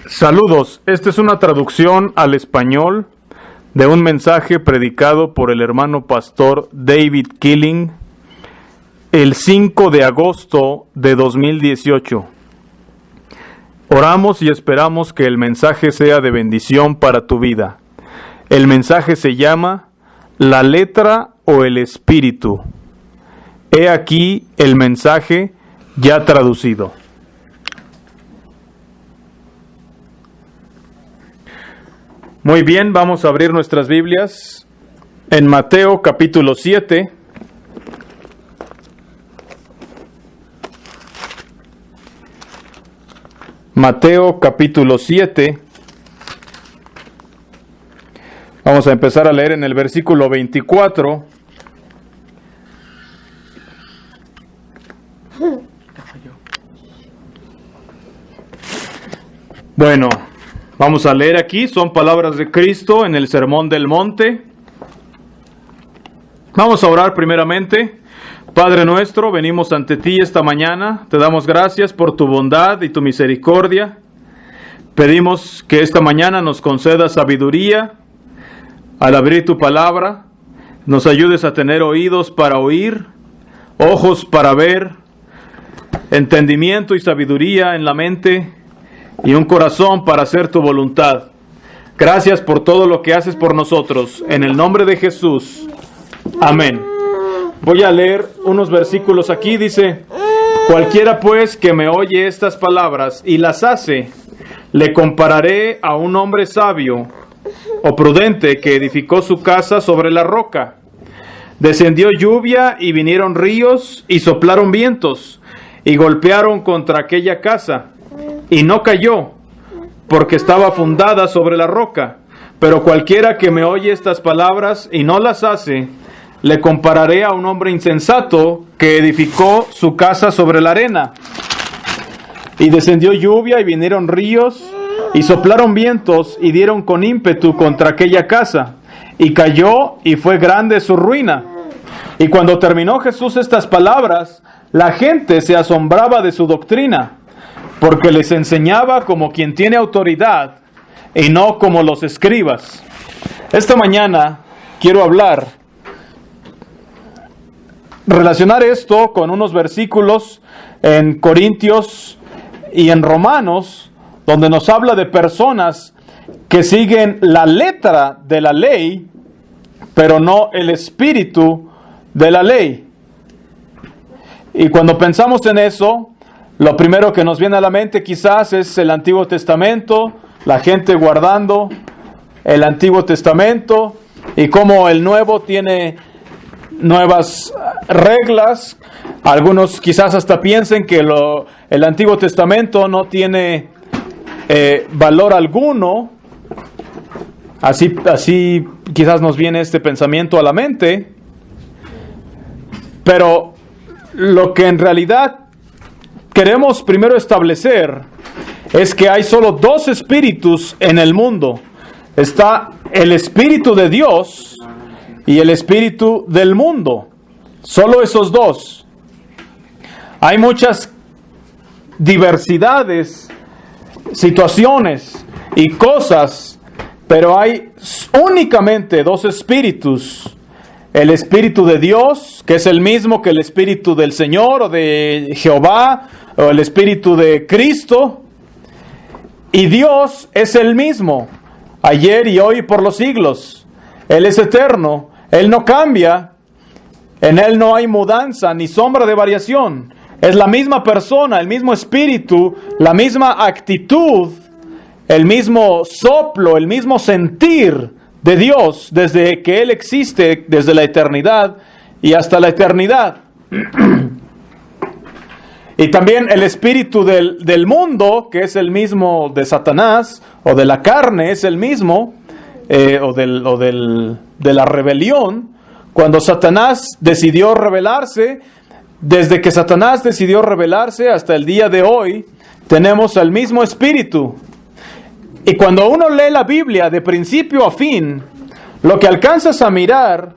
Saludos, esta es una traducción al español de un mensaje predicado por el hermano pastor David Killing el 5 de agosto de 2018. Oramos y esperamos que el mensaje sea de bendición para tu vida. El mensaje se llama La letra o el espíritu. He aquí el mensaje ya traducido. Muy bien, vamos a abrir nuestras Biblias en Mateo capítulo 7. Mateo capítulo 7. Vamos a empezar a leer en el versículo 24. Bueno, vamos a leer aquí, son palabras de Cristo en el Sermón del Monte. Vamos a orar primeramente. Padre nuestro, venimos ante ti esta mañana, te damos gracias por tu bondad y tu misericordia. Pedimos que esta mañana nos concedas sabiduría al abrir tu palabra, nos ayudes a tener oídos para oír, ojos para ver, entendimiento y sabiduría en la mente y un corazón para hacer tu voluntad. Gracias por todo lo que haces por nosotros. En el nombre de Jesús. Amén. Voy a leer unos versículos aquí. Dice: cualquiera pues que me oye estas palabras y las hace, le compararé a un hombre sabio o prudente que edificó su casa sobre la roca. Descendió lluvia y vinieron ríos y soplaron vientos y golpearon contra aquella casa. Y no cayó, porque estaba fundada sobre la roca. Pero cualquiera que me oye estas palabras y no las hace, le compararé a un hombre insensato que edificó su casa sobre la arena. Y descendió lluvia y vinieron ríos y soplaron vientos y dieron con ímpetu contra aquella casa. Y cayó y fue grande su ruina. Y cuando terminó Jesús estas palabras, la gente se asombraba de su doctrina, porque les enseñaba como quien tiene autoridad y no como los escribas. Esta mañana quiero relacionar esto con unos versículos en Corintios y en Romanos, donde nos habla de personas que siguen la letra de la ley, pero no el espíritu de la ley. Y cuando pensamos en eso, lo primero que nos viene a la mente quizás es el Antiguo Testamento, la gente guardando el Antiguo Testamento y cómo el Nuevo tiene nuevas reglas. Algunos quizás hasta piensen que el Antiguo Testamento no tiene valor alguno. Así quizás nos viene este pensamiento a la mente. Pero lo que en realidad queremos primero establecer es que hay solo dos espíritus en el mundo. Está el espíritu de Dios y el espíritu del mundo. Solo esos dos. Hay muchas diversidades, situaciones y cosas, pero hay únicamente dos espíritus. El espíritu de Dios, que es el mismo que el espíritu del Señor o de Jehová, o el espíritu de Cristo. Y Dios es el mismo, ayer y hoy por los siglos. Él es eterno, Él no cambia, en Él no hay mudanza ni sombra de variación. Es la misma persona, el mismo espíritu, la misma actitud, el mismo soplo, el mismo sentir de Dios desde que Él existe, desde la eternidad y hasta la eternidad. Y también el espíritu del mundo, que es el mismo de Satanás, o de la carne, es el mismo, de la rebelión. Cuando Satanás decidió rebelarse, desde que Satanás decidió rebelarse hasta el día de hoy, tenemos el mismo espíritu. Y cuando uno lee la Biblia de principio a fin, lo que alcanzas a mirar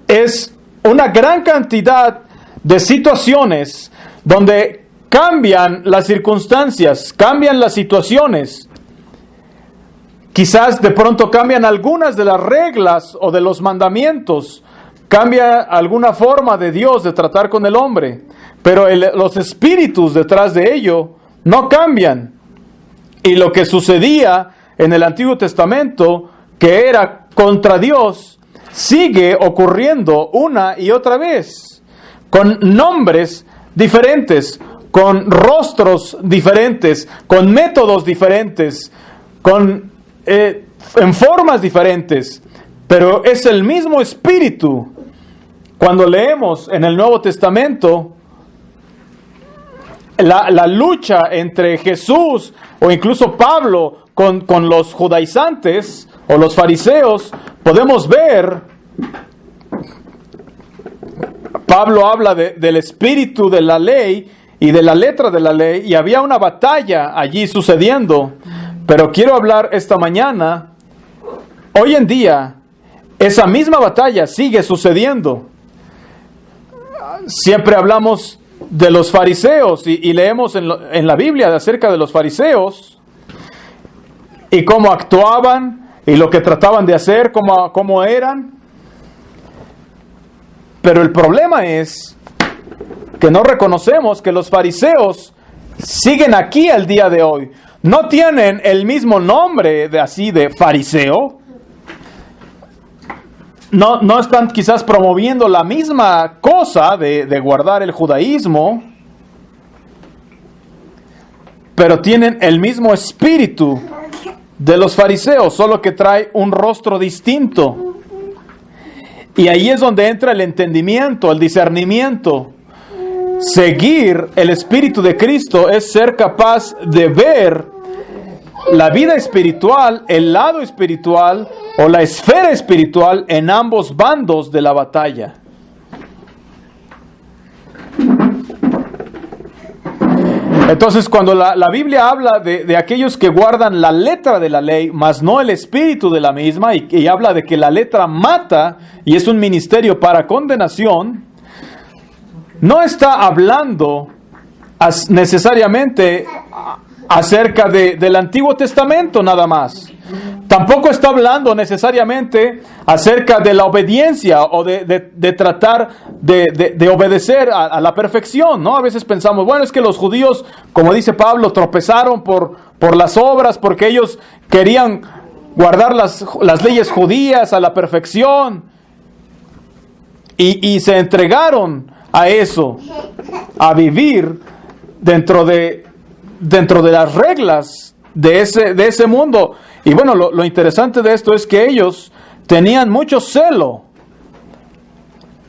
es una gran cantidad de situaciones donde cambian las circunstancias, cambian las situaciones. Quizás de pronto cambian algunas de las reglas o de los mandamientos, cambia alguna forma de Dios de tratar con el hombre, pero los espíritus detrás de ello no cambian. Y lo que sucedía en el Antiguo Testamento, que era contra Dios, sigue ocurriendo una y otra vez, con nombres diferentes, con rostros diferentes, con métodos diferentes, en formas diferentes, pero es el mismo espíritu. Cuando leemos en el Nuevo Testamento la lucha entre Jesús o incluso Pablo con los judaizantes o los fariseos, podemos ver, Pablo habla del espíritu de la ley y de la letra de la ley, y había una batalla allí sucediendo. Pero quiero hablar esta mañana, hoy en día, esa misma batalla sigue sucediendo. Siempre hablamos de los fariseos y leemos en la Biblia acerca de los fariseos y cómo actuaban y lo que trataban de hacer, cómo eran. Pero el problema es que no reconocemos que los fariseos siguen aquí al día de hoy. No tienen el mismo nombre de fariseo. No están quizás promoviendo la misma cosa de guardar el judaísmo, pero tienen el mismo espíritu de los fariseos, solo que trae un rostro distinto. Y ahí es donde entra el entendimiento, el discernimiento. Seguir el Espíritu de Cristo es ser capaz de ver la vida espiritual, el lado espiritual o la esfera espiritual en ambos bandos de la batalla. Entonces, cuando la Biblia habla de aquellos que guardan la letra de la ley, mas no el espíritu de la misma, y habla de que la letra mata y es un ministerio para condenación, no está hablando necesariamente acerca del Antiguo Testamento nada más. Tampoco está hablando necesariamente acerca de la obediencia o de tratar de obedecer a la perfección, ¿no? A veces pensamos, bueno, es que los judíos, como dice Pablo, tropezaron por las obras porque ellos querían guardar las leyes judías a la perfección y se entregaron a eso, a vivir dentro de las reglas de ese mundo. Y bueno, lo interesante de esto es que ellos tenían mucho celo,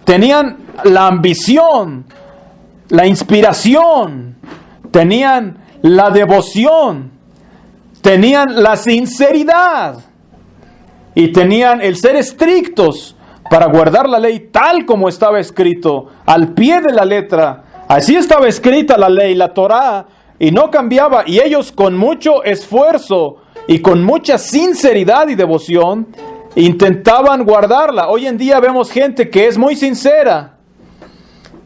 tenían la ambición, la inspiración, tenían la devoción, tenían la sinceridad y tenían el ser estrictos para guardar la ley tal como estaba escrito, al pie de la letra. Así estaba escrita la ley, la Torá, y no cambiaba, y ellos con mucho esfuerzo y con mucha sinceridad y devoción intentaban guardarla. Hoy en día vemos gente que es muy sincera,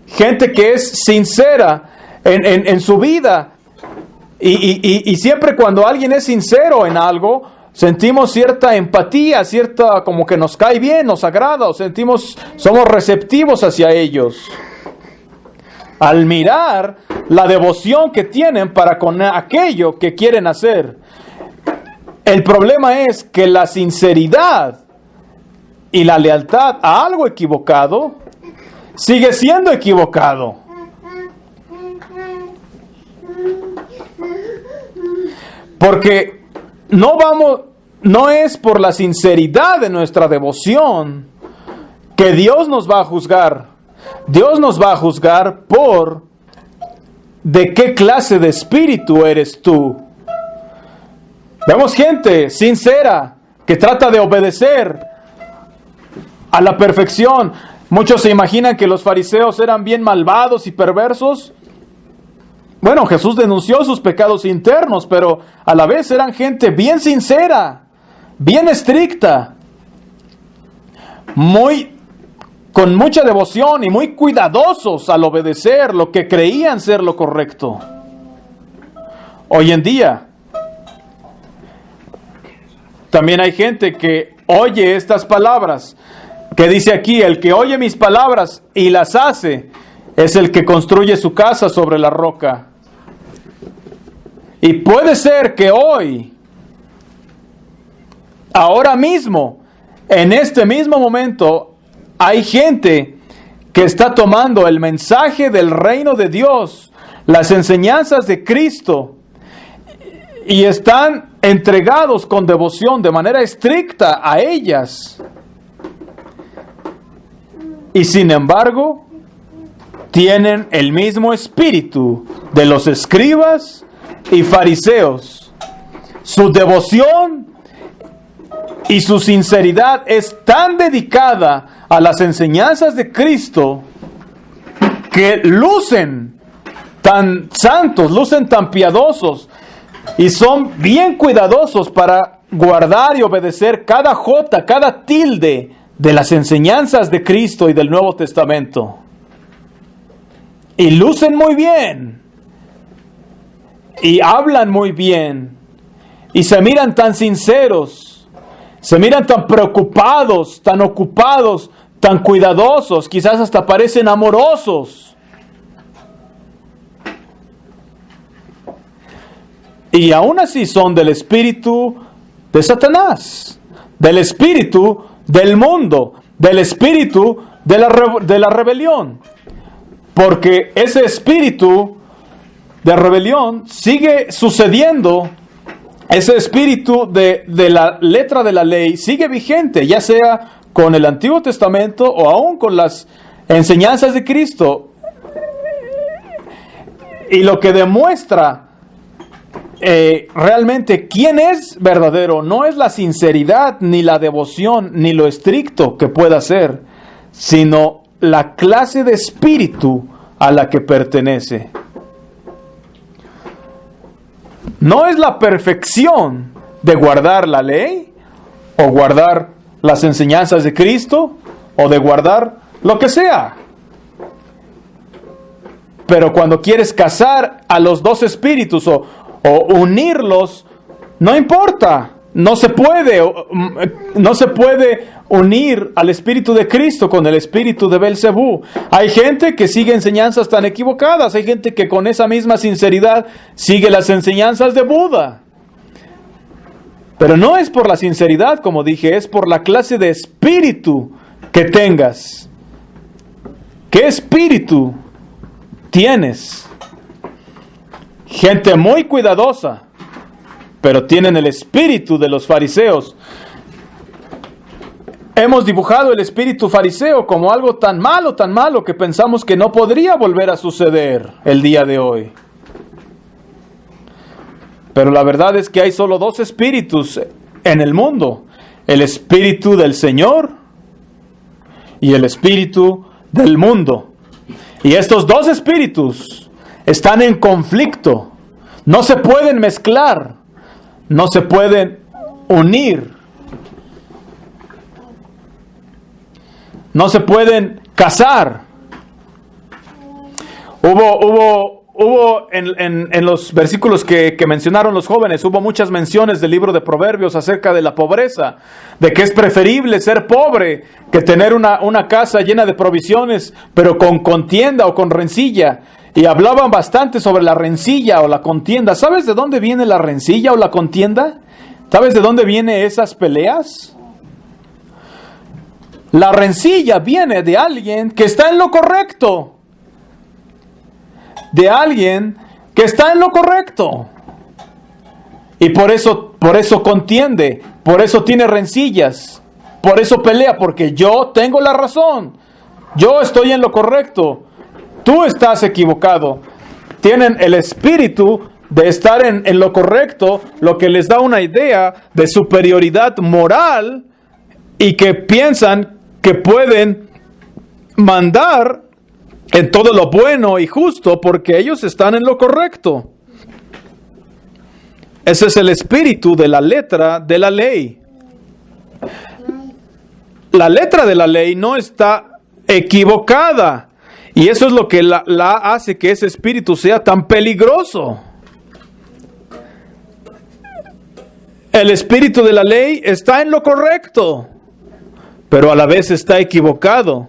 gente que es sincera en su vida, y siempre cuando alguien es sincero en algo, sentimos cierta empatía, cierta como que nos cae bien, nos agrada, o somos receptivos hacia ellos. Al mirar la devoción que tienen para con aquello que quieren hacer. El problema es que la sinceridad y la lealtad a algo equivocado sigue siendo equivocado. Porque no es por la sinceridad de nuestra devoción que Dios nos va a juzgar. Dios nos va a juzgar por de qué clase de espíritu eres tú. Vemos gente sincera que trata de obedecer a la perfección. Muchos se imaginan que los fariseos eran bien malvados y perversos. Bueno, Jesús denunció sus pecados internos, pero a la vez eran gente bien sincera, bien estricta, muy con mucha devoción y muy cuidadosos al obedecer lo que creían ser lo correcto. Hoy en día, también hay gente que oye estas palabras, que dice aquí, el que oye mis palabras y las hace, es el que construye su casa sobre la roca. Y puede ser que hoy, ahora mismo, en este mismo momento, hay gente que está tomando el mensaje del reino de Dios, las enseñanzas de Cristo, y están entregados con devoción de manera estricta a ellas. Y sin embargo, tienen el mismo espíritu de los escribas y fariseos. Su devoción y su sinceridad es tan dedicada a las enseñanzas de Cristo que lucen tan santos, lucen tan piadosos y son bien cuidadosos para guardar y obedecer cada jota, cada tilde de las enseñanzas de Cristo y del Nuevo Testamento. Y lucen muy bien. Y hablan muy bien. Y se miran tan sinceros. Se miran tan preocupados, tan ocupados, tan cuidadosos. Quizás hasta parecen amorosos. Y aún así son del espíritu de Satanás. Del espíritu del mundo. Del espíritu de la rebelión. Porque ese espíritu de rebelión sigue sucediendo. Ese espíritu de la letra de la ley sigue vigente, ya sea con el Antiguo Testamento o aún con las enseñanzas de Cristo. Y lo que demuestra realmente quién es verdadero no es la sinceridad, ni la devoción, ni lo estricto que pueda ser, sino la clase de espíritu a la que pertenece. No es la perfección de guardar la ley, o guardar las enseñanzas de Cristo, o de guardar lo que sea. Pero cuando quieres casar a los dos espíritus o unirlos, no importa. No se puede unir al Espíritu de Cristo con el espíritu de Belcebú. Hay gente que sigue enseñanzas tan equivocadas. Hay gente que con esa misma sinceridad sigue las enseñanzas de Buda. Pero no es por la sinceridad, como dije, es por la clase de espíritu que tengas. ¿Qué espíritu tienes? Gente muy cuidadosa, pero tienen el espíritu de los fariseos. Hemos dibujado el espíritu fariseo como algo tan malo que pensamos que no podría volver a suceder el día de hoy. Pero la verdad es que hay solo dos espíritus en el mundo: el espíritu del Señor y el espíritu del mundo. Y estos dos espíritus están en conflicto. No se pueden mezclar. No se pueden unir. No se pueden casar. Hubo en los versículos que mencionaron los jóvenes, hubo muchas menciones del libro de Proverbios acerca de la pobreza, de que es preferible ser pobre que tener una casa llena de provisiones, pero con contienda o con rencilla. Y hablaban bastante sobre la rencilla o la contienda. ¿Sabes de dónde viene la rencilla o la contienda? ¿Sabes de dónde vienen esas peleas? La rencilla viene de alguien que está en lo correcto. De alguien que está en lo correcto. Y por eso contiende, por eso tiene rencillas, por eso pelea, porque yo tengo la razón. Yo estoy en lo correcto. Tú estás equivocado. Tienen el espíritu de estar en lo correcto, lo que les da una idea de superioridad moral y que piensan que pueden mandar en todo lo bueno y justo porque ellos están en lo correcto. Ese es el espíritu de la letra de la ley. La letra de la ley no está equivocada. Y eso es lo que la hace que ese espíritu sea tan peligroso. El espíritu de la ley está en lo correcto, pero a la vez está equivocado.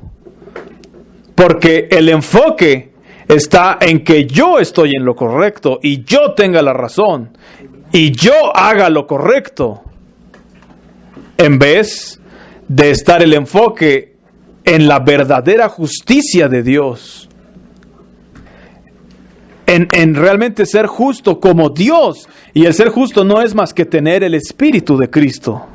Porque el enfoque está en que yo estoy en lo correcto y yo tenga la razón y yo haga lo correcto, en vez de estar el enfoque en la verdadera justicia de Dios, en realmente ser justo como Dios. Y el ser justo no es más que tener el Espíritu de Cristo.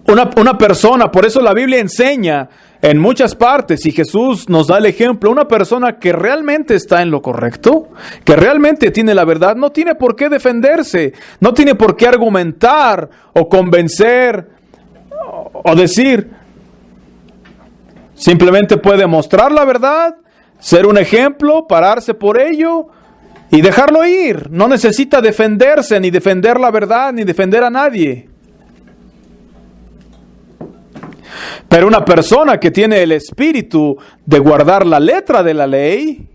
Una persona, por eso la Biblia enseña en muchas partes, y Jesús nos da el ejemplo, una persona que realmente está en lo correcto, que realmente tiene la verdad, no tiene por qué defenderse, no tiene por qué argumentar o convencer o decir. Simplemente puede mostrar la verdad, ser un ejemplo, pararse por ello y dejarlo ir. No necesita defenderse, ni defender la verdad, ni defender a nadie. Pero una persona que tiene el espíritu de guardar la letra de la ley,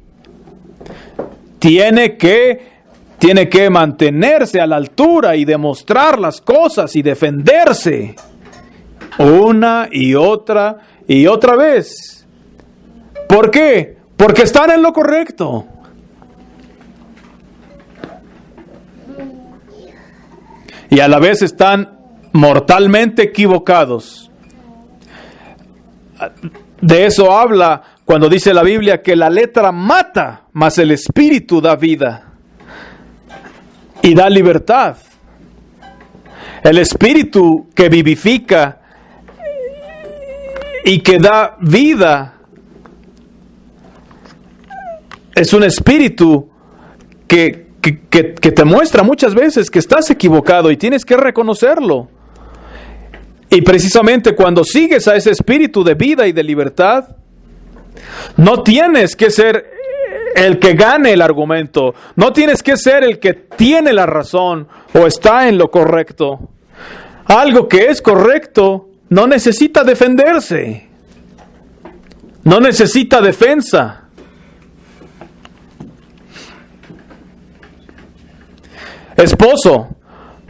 tiene que mantenerse a la altura y demostrar las cosas y defenderse una y otra vez. ¿Por qué? Porque están en lo correcto. Y a la vez están mortalmente equivocados. De eso habla cuando dice la Biblia que la letra mata, mas el espíritu da vida y da libertad. El espíritu que vivifica y que da vida es un espíritu que te muestra muchas veces que estás equivocado y tienes que reconocerlo. Y precisamente cuando sigues a ese espíritu de vida y de libertad, no tienes que ser el que gane el argumento, no tienes que ser el que tiene la razón o está en lo correcto. Algo que es correcto no necesita defenderse, no necesita defensa. Esposo,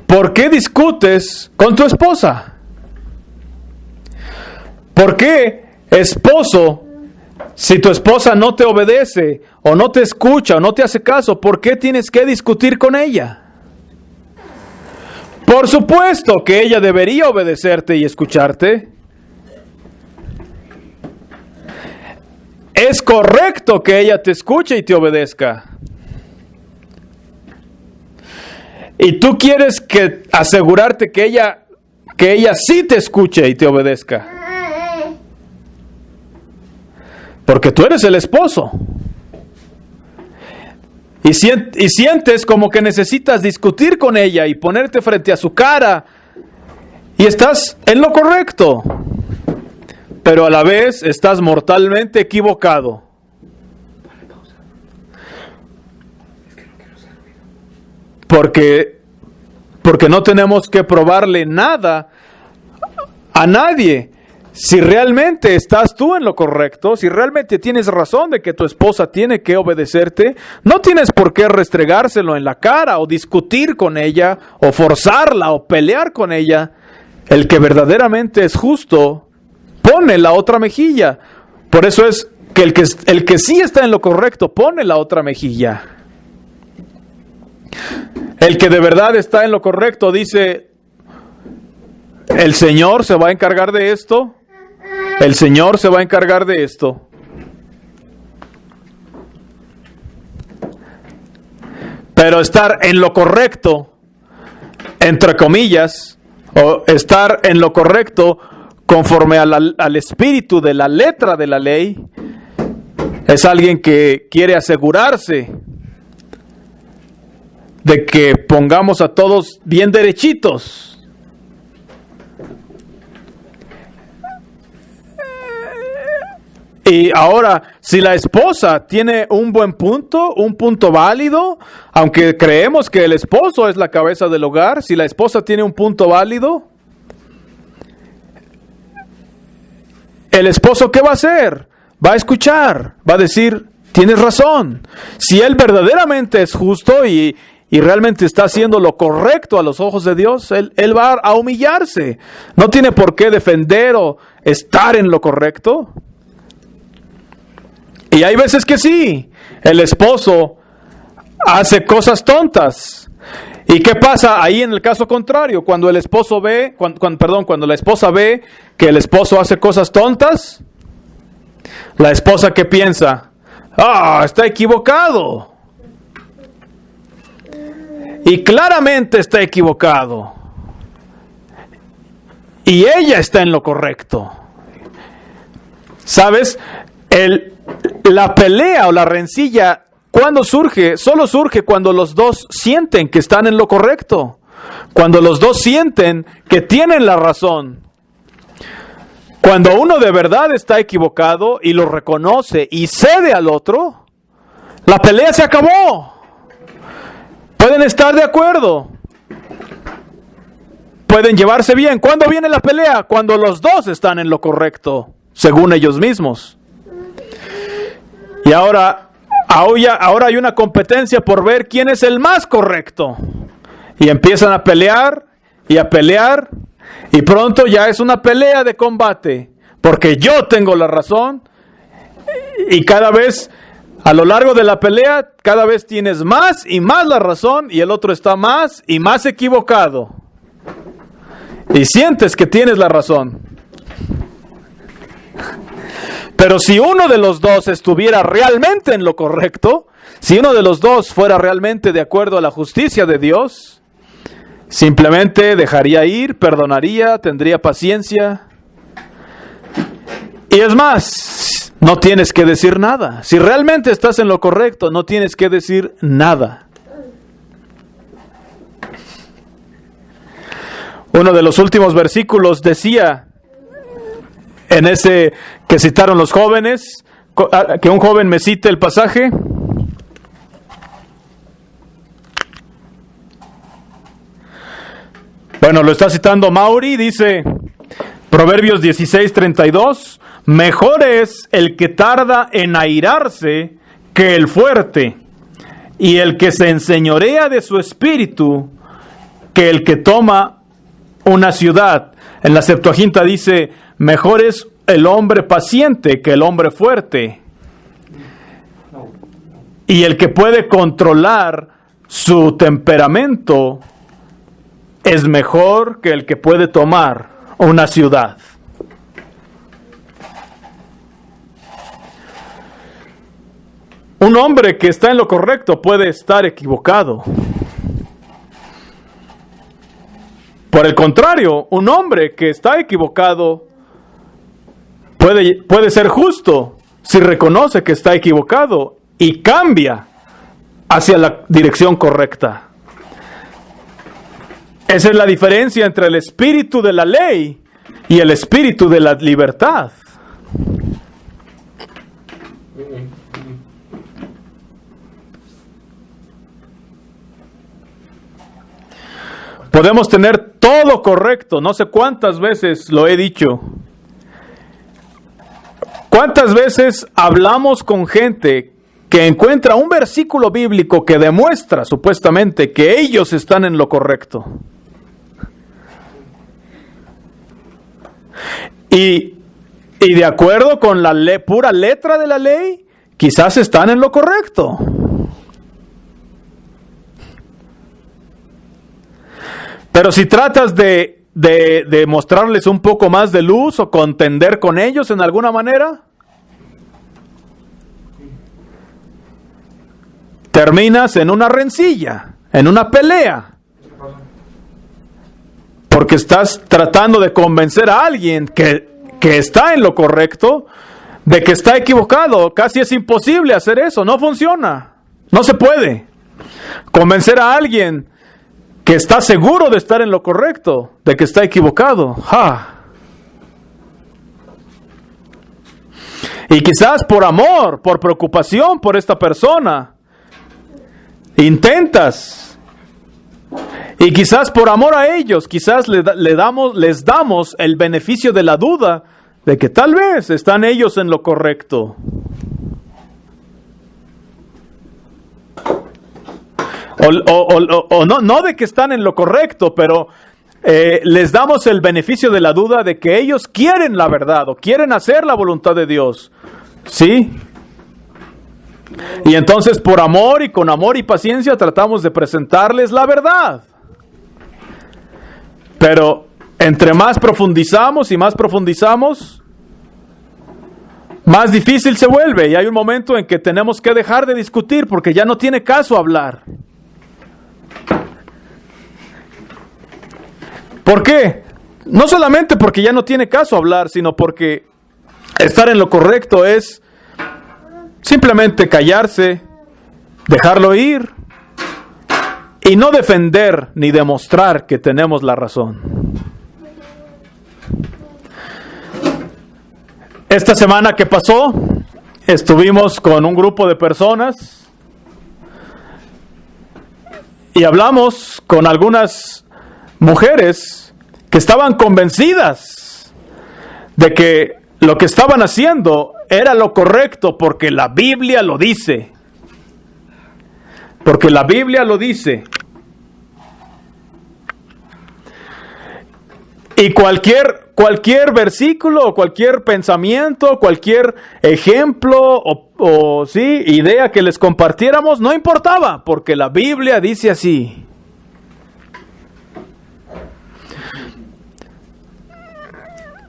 ¿por qué discutes con tu esposa? ¿Por qué, esposo, si tu esposa no te obedece, o no te escucha, o no te hace caso, por qué tienes que discutir con ella? Por supuesto que ella debería obedecerte y escucharte. Es correcto que ella te escuche y te obedezca. Y tú quieres asegurarte que ella sí te escuche y te obedezca. Porque tú eres el esposo. Y sientes como que necesitas discutir con ella y ponerte frente a su cara. Y estás en lo correcto. Pero a la vez estás mortalmente equivocado. Porque no tenemos que probarle nada a nadie. Si realmente estás tú en lo correcto, si realmente tienes razón de que tu esposa tiene que obedecerte, no tienes por qué restregárselo en la cara o discutir con ella o forzarla o pelear con ella. El que verdaderamente es justo pone la otra mejilla. Por eso es que el que sí está en lo correcto pone la otra mejilla. El que de verdad está en lo correcto dice: el Señor se va a encargar de esto. El Señor se va a encargar de esto. Pero estar en lo correcto, entre comillas, o estar en lo correcto conforme al espíritu de la letra de la ley, es alguien que quiere asegurarse de que pongamos a todos bien derechitos. Y ahora, si la esposa tiene un buen punto, un punto válido, aunque creemos que el esposo es la cabeza del hogar, si la esposa tiene un punto válido, el esposo, ¿qué va a hacer? Va a escuchar, va a decir, tienes razón. Si él verdaderamente es justo y realmente está haciendo lo correcto a los ojos de Dios, él va a humillarse. No tiene por qué defender o estar en lo correcto. Y hay veces que sí, el esposo hace cosas tontas. ¿Y qué pasa ahí en el caso contrario? Cuando el esposo ve, cuando la esposa ve que el esposo hace cosas tontas, la esposa, ¿qué piensa? Está equivocado. Y claramente está equivocado. Y ella está en lo correcto. ¿Sabes? La pelea o la rencilla, ¿cuándo surge? Solo surge cuando los dos sienten que están en lo correcto. Cuando los dos sienten que tienen la razón. Cuando uno de verdad está equivocado y lo reconoce y cede al otro, la pelea se acabó. Pueden estar de acuerdo. Pueden llevarse bien. ¿Cuándo viene la pelea? Cuando los dos están en lo correcto, según ellos mismos. Y ahora hay una competencia por ver quién es el más correcto. Y empiezan a pelear y a pelear. Y pronto ya es una pelea de combate. Porque yo tengo la razón. Y cada vez, a lo largo de la pelea, cada vez tienes más y más la razón. Y el otro está más y más equivocado. Y sientes que tienes la razón. Pero si uno de los dos estuviera realmente en lo correcto, si uno de los dos fuera realmente de acuerdo a la justicia de Dios, simplemente dejaría ir, perdonaría, tendría paciencia. Y es más, no tienes que decir nada. Si realmente estás en lo correcto, no tienes que decir nada. Uno de los últimos versículos decía, en ese que citaron los jóvenes, que un joven me cite el pasaje. Bueno, lo está citando Mauri, dice Proverbios 16:32, mejor es el que tarda en airarse que el fuerte, y el que se enseñorea de su espíritu que el que toma una ciudad. En la Septuaginta dice, mejor es el hombre paciente que el hombre fuerte. Y el que puede controlar su temperamento es mejor que el que puede tomar una ciudad. Un hombre que está en lo correcto puede estar equivocado. Por el contrario, un hombre que está equivocado puede ser justo si reconoce que está equivocado y cambia hacia la dirección correcta. Esa es la diferencia entre el espíritu de la ley y el espíritu de la libertad. Podemos tener todo correcto, no sé cuántas veces lo he dicho. ¿Cuántas veces hablamos con gente que encuentra un versículo bíblico que demuestra supuestamente que ellos están en lo correcto? Y de acuerdo con la pura letra de la ley, quizás están en lo correcto. Pero si tratas de mostrarles un poco más de luz o contender con ellos en alguna manera, terminas en una rencilla, en una pelea. Porque estás tratando de convencer a alguien que está en lo correcto de que está equivocado. Casi es imposible hacer eso, no funciona, no se puede. Convencer a alguien que está seguro de estar en lo correcto, de que está equivocado. Y quizás por amor, por preocupación por esta persona, intentas. Y quizás por amor a ellos, quizás les damos el beneficio de la duda de que tal vez están ellos en lo correcto. O no de que están en lo correcto, pero les damos el beneficio de la duda de que ellos quieren la verdad o quieren hacer la voluntad de Dios. ¿Sí? Y entonces por amor y con amor y paciencia tratamos de presentarles la verdad. Pero entre más profundizamos, más difícil se vuelve. Y hay un momento en que tenemos que dejar de discutir porque ya no tiene caso hablar. ¿Por qué? No solamente porque ya no tiene caso hablar, sino porque estar en lo correcto es simplemente callarse, dejarlo ir y no defender ni demostrar que tenemos la razón. Esta semana que pasó, estuvimos con un grupo de personas y hablamos con algunas mujeres que estaban convencidas de que lo que estaban haciendo era lo correcto porque la Biblia lo dice. Porque la Biblia lo dice. Y cualquier versículo, o cualquier pensamiento, cualquier ejemplo o sí, idea que les compartiéramos, no importaba, porque la Biblia dice así.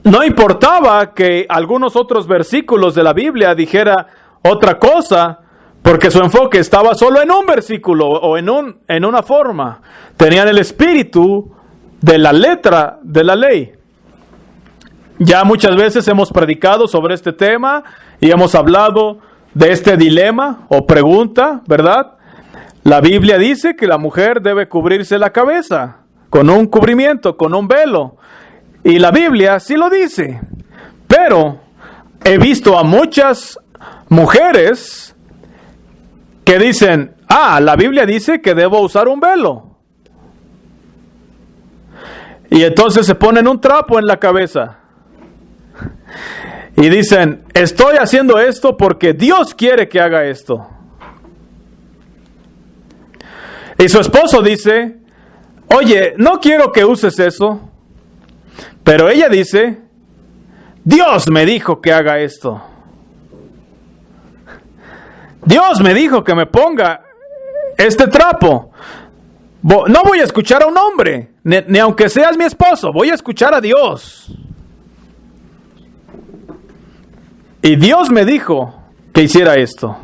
No importaba que algunos otros versículos de la Biblia dijera otra cosa, porque su enfoque estaba solo en un versículo o en una forma. Tenían el espíritu de la letra de la ley. Ya muchas veces hemos predicado sobre este tema y hemos hablado de este dilema o pregunta, ¿verdad? La Biblia dice que la mujer debe cubrirse la cabeza con un cubrimiento, con un velo. Y la Biblia sí lo dice. Pero he visto a muchas mujeres que dicen, la Biblia dice que debo usar un velo. Y entonces se ponen un trapo en la cabeza. Y dicen, estoy haciendo esto porque Dios quiere que haga esto. Y su esposo dice, oye, no quiero que uses eso. Pero ella dice, Dios me dijo que haga esto. Dios me dijo que me ponga este trapo. No voy a escuchar a un hombre, ni aunque seas mi esposo, voy a escuchar a Dios. Y Dios me dijo que hiciera esto.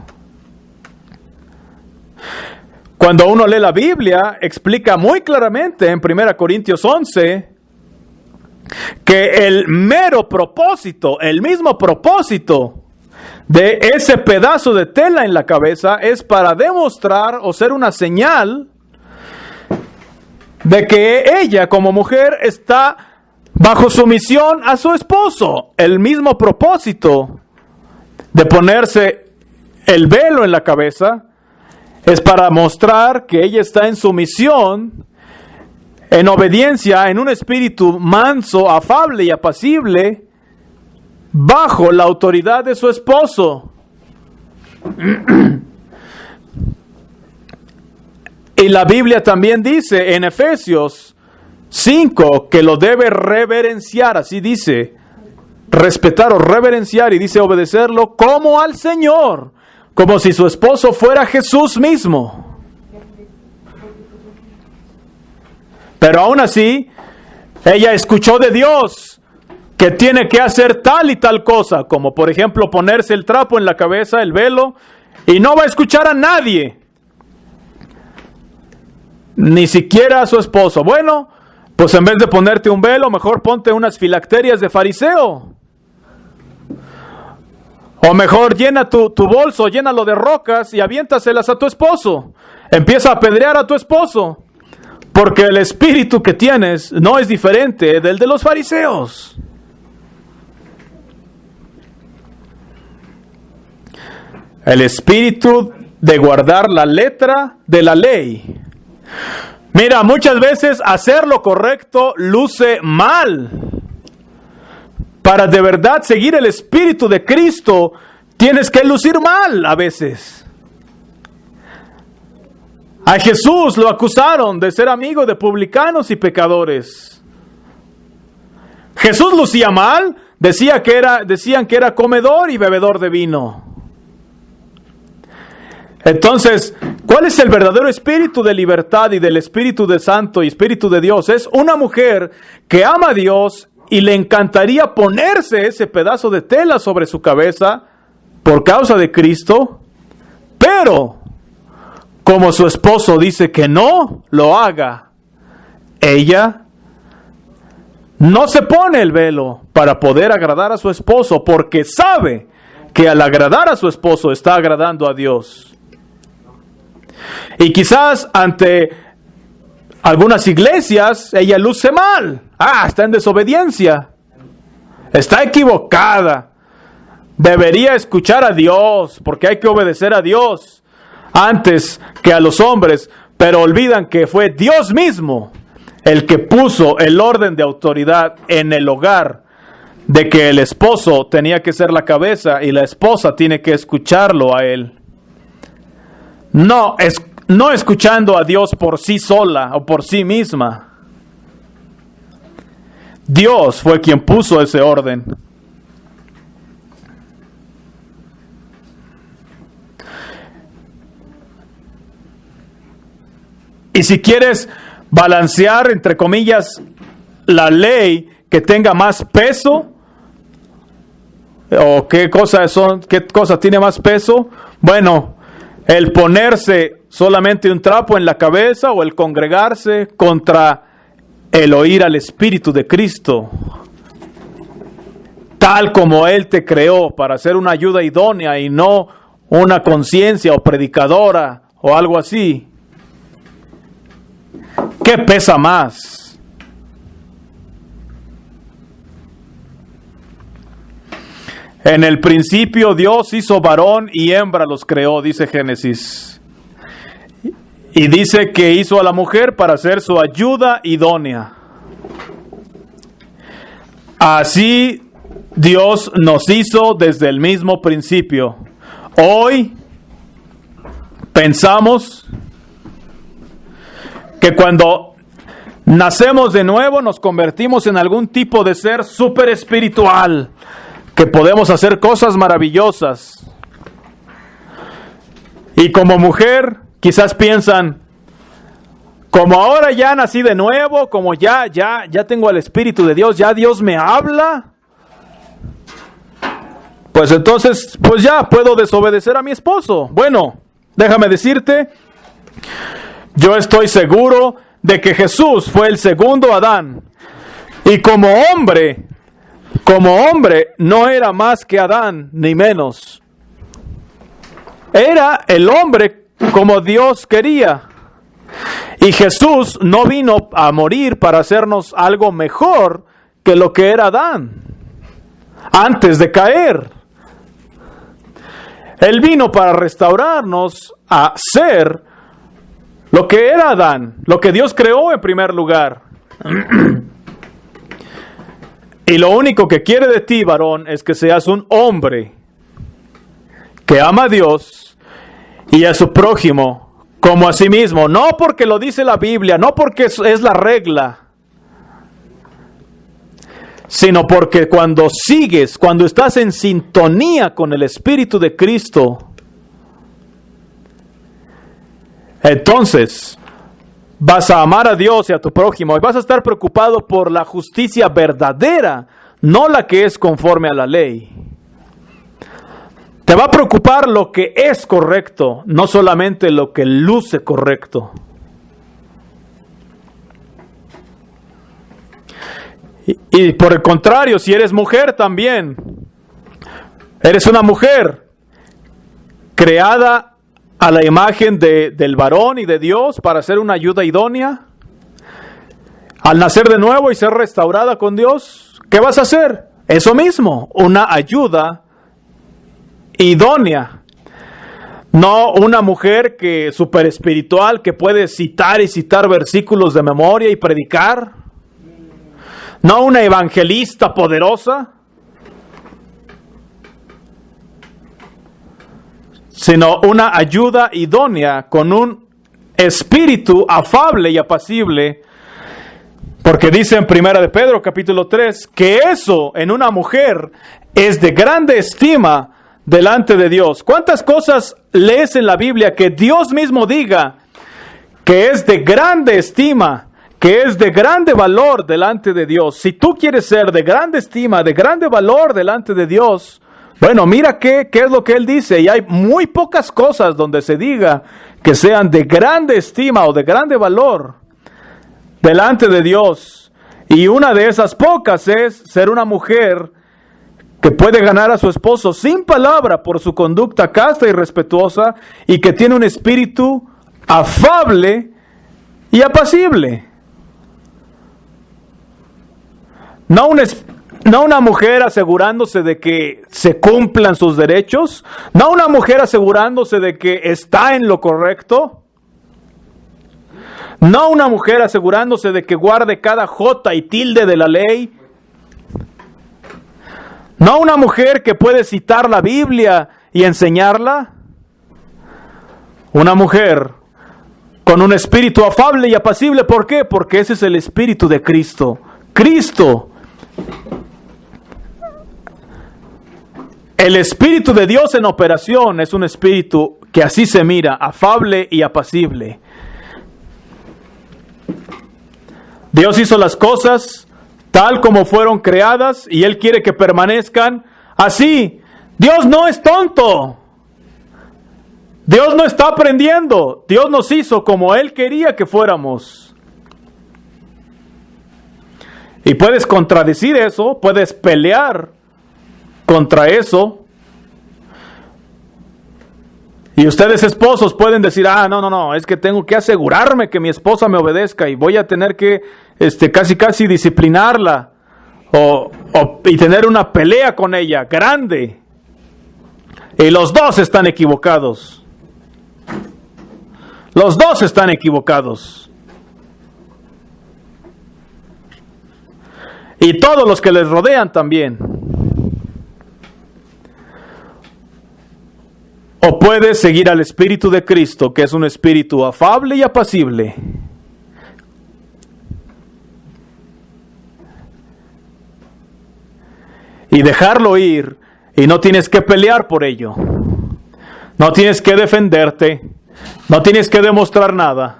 Cuando uno lee la Biblia, explica muy claramente en 1 Corintios 11, que el mero propósito, el mismo propósito de ese pedazo de tela en la cabeza es para demostrar o ser una señal de que ella como mujer está bajo sumisión a su esposo. El mismo propósito de ponerse el velo en la cabeza es para mostrar que ella está en sumisión, en obediencia, en un espíritu manso, afable y apacible, bajo la autoridad de su esposo. Y la Biblia también dice en Efesios 5 que lo debe reverenciar, así dice, respetar o reverenciar, y dice obedecerlo como al Señor, como si su esposo fuera Jesús mismo. Pero aún así, ella escuchó de Dios que tiene que hacer tal y tal cosa, como por ejemplo ponerse el trapo en la cabeza, el velo, y no va a escuchar a nadie, ni siquiera a su esposo. Bueno, pues en vez de ponerte un velo, mejor ponte unas filacterias de fariseo. O mejor llena tu bolso, llénalo de rocas y aviéntaselas a tu esposo. Empieza a apedrear a tu esposo. Porque el espíritu que tienes no es diferente del de los fariseos. el espíritu de guardar la letra de la ley. Mira, muchas veces hacer lo correcto luce mal. Para de verdad seguir el espíritu de Cristo, tienes que lucir mal a veces. A Jesús lo acusaron de ser amigo de publicanos y pecadores. Jesús lucía mal, decían que era comedor y bebedor de vino. Entonces, ¿cuál es el verdadero espíritu de libertad y del Espíritu de Santo y Espíritu de Dios? Es una mujer que ama a Dios y le encantaría ponerse ese pedazo de tela sobre su cabeza por causa de Cristo, pero como su esposo dice que no lo haga, ella no se pone el velo para poder agradar a su esposo, porque sabe que al agradar a su esposo está agradando a Dios. Y quizás ante algunas iglesias ella luce mal. Está en desobediencia. Está equivocada. Debería escuchar a Dios, porque hay que obedecer a Dios antes que a los hombres. Pero olvidan que fue Dios mismo el que puso el orden de autoridad en el hogar, de que el esposo tenía que ser la cabeza y la esposa tiene que escucharlo a él. No escuchando a Dios por sí sola o por sí misma. Dios fue quien puso ese orden. Y si quieres balancear, entre comillas, la ley que tenga más peso, o qué cosa tiene más peso, bueno, el ponerse solamente un trapo en la cabeza o el congregarse contra el oír al Espíritu de Cristo, tal como Él te creó para ser una ayuda idónea y no una conciencia o predicadora o algo así. ¿Qué pesa más? En el principio Dios hizo varón y hembra los creó, dice Génesis. Y dice que hizo a la mujer para ser su ayuda idónea. Así Dios nos hizo desde el mismo principio. Hoy pensamos que cuando nacemos de nuevo nos convertimos en algún tipo de ser súper espiritual, que podemos hacer cosas maravillosas. Y como mujer, quizás piensan, como ahora ya nací de nuevo, como ya tengo el Espíritu de Dios, ya Dios me habla, pues entonces, pues ya puedo desobedecer a mi esposo. Bueno, déjame decirte, yo estoy seguro de que Jesús fue el segundo Adán. Y como hombre no era más que Adán, ni menos. Era el hombre como Dios quería. Y Jesús no vino a morir para hacernos algo mejor que lo que era Adán antes de caer. Él vino para restaurarnos a ser lo que era Adán, lo que Dios creó en primer lugar. Y lo único que quiere de ti, varón, es que seas un hombre que ama a Dios y a su prójimo como a sí mismo. No porque lo dice la Biblia, no porque es la regla, sino porque cuando estás en sintonía con el Espíritu de Cristo, entonces vas a amar a Dios y a tu prójimo y vas a estar preocupado por la justicia verdadera, no la que es conforme a la ley. Te va a preocupar lo que es correcto, no solamente lo que luce correcto. Y por el contrario, si eres mujer también, eres una mujer creada a la imagen del varón y de Dios para ser una ayuda idónea. Al nacer de nuevo y ser restaurada con Dios, ¿qué vas a hacer? Eso mismo, una ayuda idónea. No una mujer que súper espiritual, que puede citar y citar versículos de memoria y predicar. No una evangelista poderosa, sino una ayuda idónea con un espíritu afable y apacible. Porque dice en 1 de Pedro capítulo 3 que eso en una mujer es de grande estima delante de Dios. ¿Cuántas cosas lees en la Biblia que Dios mismo diga que es de grande estima, que es de grande valor delante de Dios? Si tú quieres ser de grande estima, de grande valor delante de Dios, bueno, mira qué es lo que Él dice. Y hay muy pocas cosas donde se diga que sean de grande estima o de grande valor delante de Dios. Y una de esas pocas es ser una mujer que puede ganar a su esposo sin palabra por su conducta casta y respetuosa, y que tiene un espíritu afable y apacible. No una mujer asegurándose de que se cumplan sus derechos, no una mujer asegurándose de que está en lo correcto, no una mujer asegurándose de que guarde cada jota y tilde de la ley, no una mujer que puede citar la Biblia y enseñarla. Una mujer con un espíritu afable y apacible. ¿Por qué? Porque ese es el espíritu de Cristo. Cristo, el espíritu de Dios en operación, es un espíritu que así se mira, afable y apacible. Dios hizo las cosas tal como fueron creadas y Él quiere que permanezcan así. Dios no es tonto. Dios no está aprendiendo. Dios nos hizo como Él quería que fuéramos. Y puedes contradecir eso, puedes pelear contra eso. Y ustedes esposos pueden decir, no, es que tengo que asegurarme que mi esposa me obedezca y voy a tener que casi disciplinarla y tener una pelea con ella grande. Y los dos están equivocados. Los dos están equivocados. Y todos los que les rodean también. O puedes seguir al Espíritu de Cristo, que es un espíritu afable y apacible. Y dejarlo ir, y no tienes que pelear por ello. No tienes que defenderte. No tienes que demostrar nada.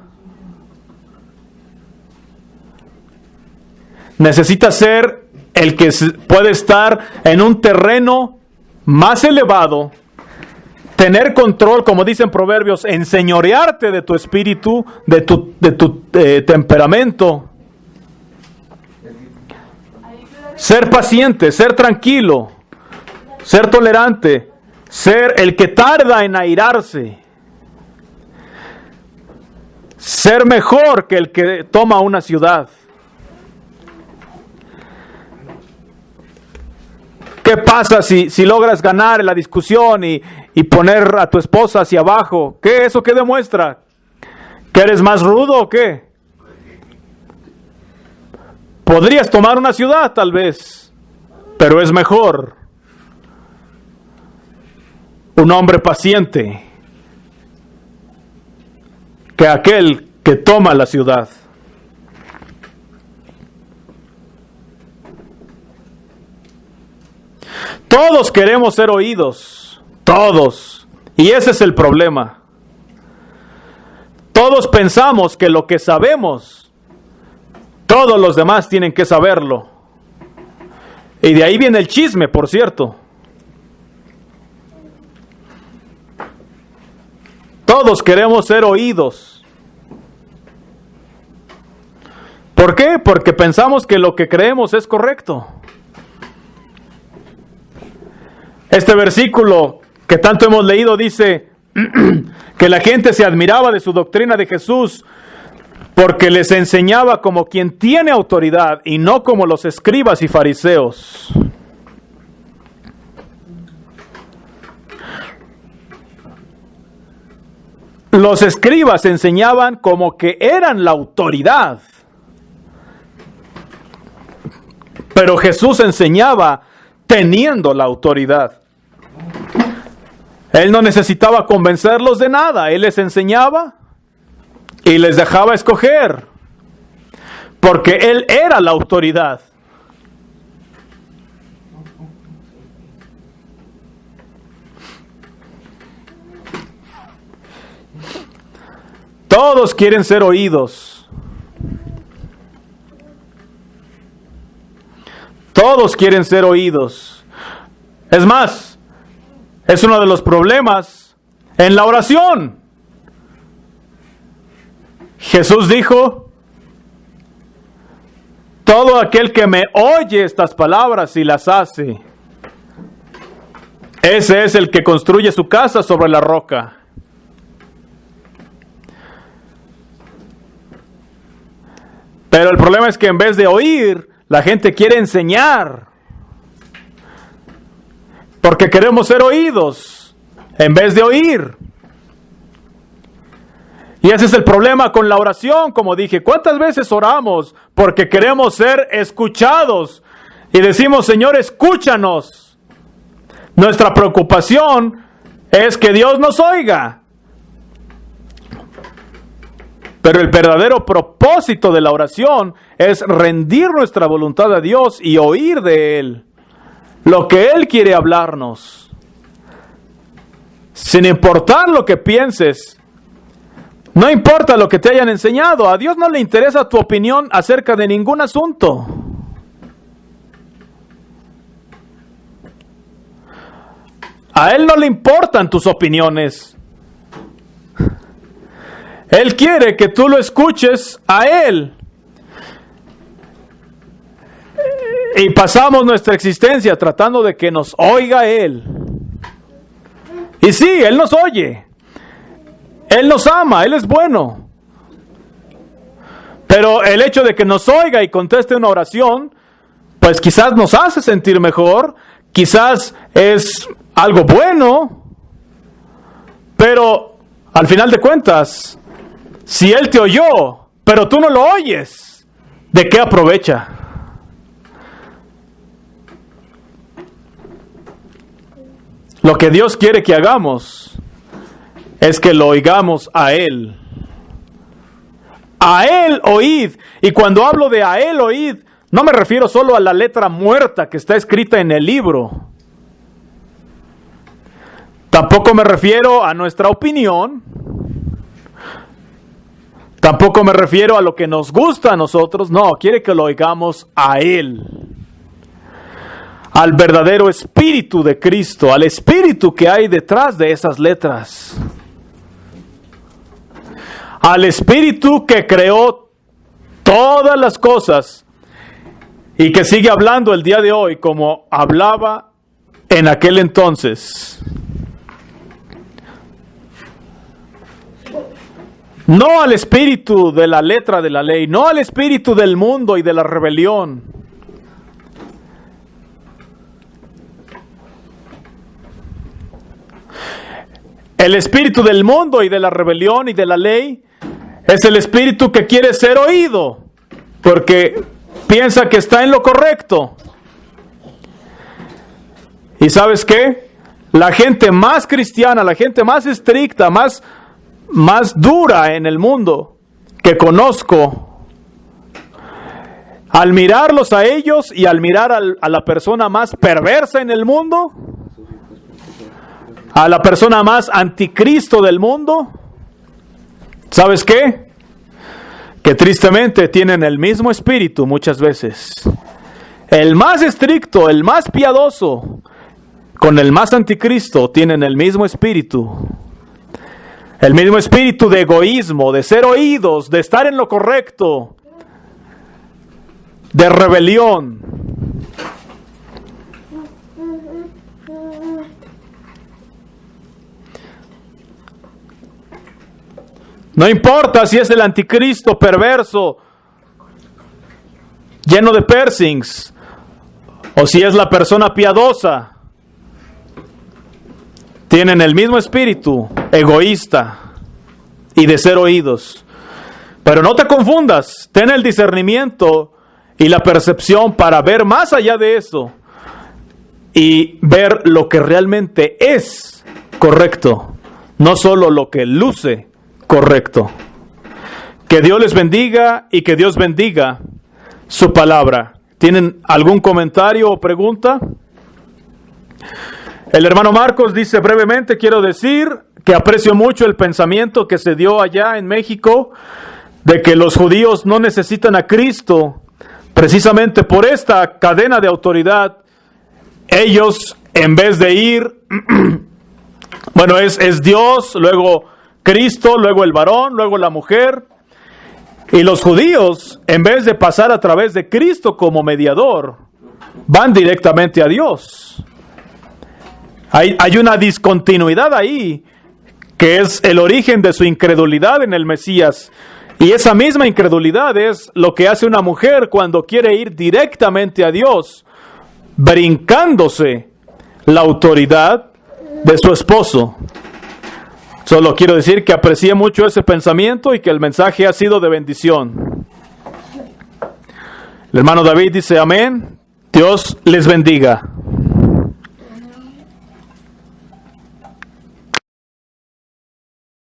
Necesitas ser el que puede estar en un terreno más elevado, tener control, como dicen Proverbios, enseñorearte de tu espíritu, de tu temperamento. Ser paciente, ser tranquilo, ser tolerante, ser el que tarda en airarse. Ser mejor que el que toma una ciudad. ¿Qué pasa si logras ganar en la discusión y poner a tu esposa hacia abajo? ¿Qué eso qué demuestra? ¿Que eres más rudo o qué? Podrías tomar una ciudad tal vez, pero es mejor un hombre paciente que aquel que toma la ciudad. Todos queremos ser oídos, todos, y ese es el problema. Todos pensamos que lo que sabemos, todos los demás tienen que saberlo. Y de ahí viene el chisme, por cierto. Todos queremos ser oídos. ¿Por qué? Porque pensamos que lo que creemos es correcto. Este versículo que tanto hemos leído dice que la gente se admiraba de su doctrina de Jesús porque les enseñaba como quien tiene autoridad y no como los escribas y fariseos. los escribas enseñaban como que eran la autoridad. Pero Jesús enseñaba teniendo la autoridad. Él no necesitaba convencerlos de nada. Él les enseñaba y les dejaba escoger. Porque Él era la autoridad. Todos quieren ser oídos. Todos quieren ser oídos. Es más, es uno de los problemas en la oración. Jesús dijo: todo aquel que me oye estas palabras y las hace, ese es el que construye su casa sobre la roca. Pero el problema es que en vez de oír, la gente quiere enseñar. Porque queremos ser oídos en vez de oír. Y ese es el problema con la oración, como dije. ¿Cuántas veces oramos porque queremos ser escuchados? Y decimos: Señor, escúchanos. Nuestra preocupación es que Dios nos oiga. Pero el verdadero propósito de la oración es rendir nuestra voluntad a Dios y oír de Él lo que Él quiere hablarnos. Sin importar lo que pienses, no importa lo que te hayan enseñado, a Dios no le interesa tu opinión acerca de ningún asunto. A Él no le importan tus opiniones. Él quiere que tú lo escuches a Él. Y pasamos nuestra existencia tratando de que nos oiga Él. Y sí, Él nos oye. Él nos ama, Él es bueno. Pero el hecho de que nos oiga y conteste una oración, pues quizás nos hace sentir mejor, quizás es algo bueno, pero al final de cuentas, si Él te oyó, pero tú no lo oyes, ¿de qué aprovecha? Lo que Dios quiere que hagamos es que lo oigamos a Él. A Él oíd. Y cuando hablo de a Él oíd, no me refiero solo a la letra muerta que está escrita en el libro. Tampoco me refiero a nuestra opinión. Tampoco me refiero a lo que nos gusta a nosotros. No, quiere que lo oigamos a Él. Al verdadero espíritu de Cristo, al espíritu que hay detrás de esas letras. Al espíritu que creó todas las cosas y que sigue hablando el día de hoy como hablaba en aquel entonces. No al espíritu de la letra de la ley, no al espíritu del mundo y de la rebelión. El espíritu del mundo y de la rebelión y de la ley es el espíritu que quiere ser oído, porque piensa que está en lo correcto. ¿Y sabes qué? La gente más cristiana, la gente más estricta, más dura en el mundo que conozco, al mirarlos a ellos y al mirar a la persona más perversa en el mundo, a la persona más anticristo del mundo, ¿sabes qué? Que tristemente tienen el mismo espíritu muchas veces. El más estricto, el más piadoso, con el más anticristo tienen el mismo espíritu. El mismo espíritu de egoísmo, de ser oídos, de estar en lo correcto, de rebelión. No importa si es el anticristo perverso, lleno de piercings, o si es la persona piadosa. Tienen el mismo espíritu egoísta. y de ser oídos. Pero no te confundas, ten el discernimiento y la percepción para ver más allá de eso y ver lo que realmente es correcto, no solo lo que luce correcto. Que Dios les bendiga y que Dios bendiga su palabra. ¿Tienen algún comentario o pregunta? El hermano Marcos dice brevemente, quiero decir que aprecio mucho el pensamiento que se dio allá en México de que los judíos no necesitan a Cristo precisamente por esta cadena de autoridad. Ellos, en vez de ir, bueno, es Dios, luego Cristo, luego el varón, luego la mujer. Y los judíos, en vez de pasar a través de Cristo como mediador, van directamente a Dios. Hay una discontinuidad ahí, que es el origen de su incredulidad en el Mesías. Y esa misma incredulidad es lo que hace una mujer cuando quiere ir directamente a Dios, brincándose la autoridad de su esposo. Solo quiero decir que aprecié mucho ese pensamiento y que el mensaje ha sido de bendición. El hermano David dice amén. Dios les bendiga.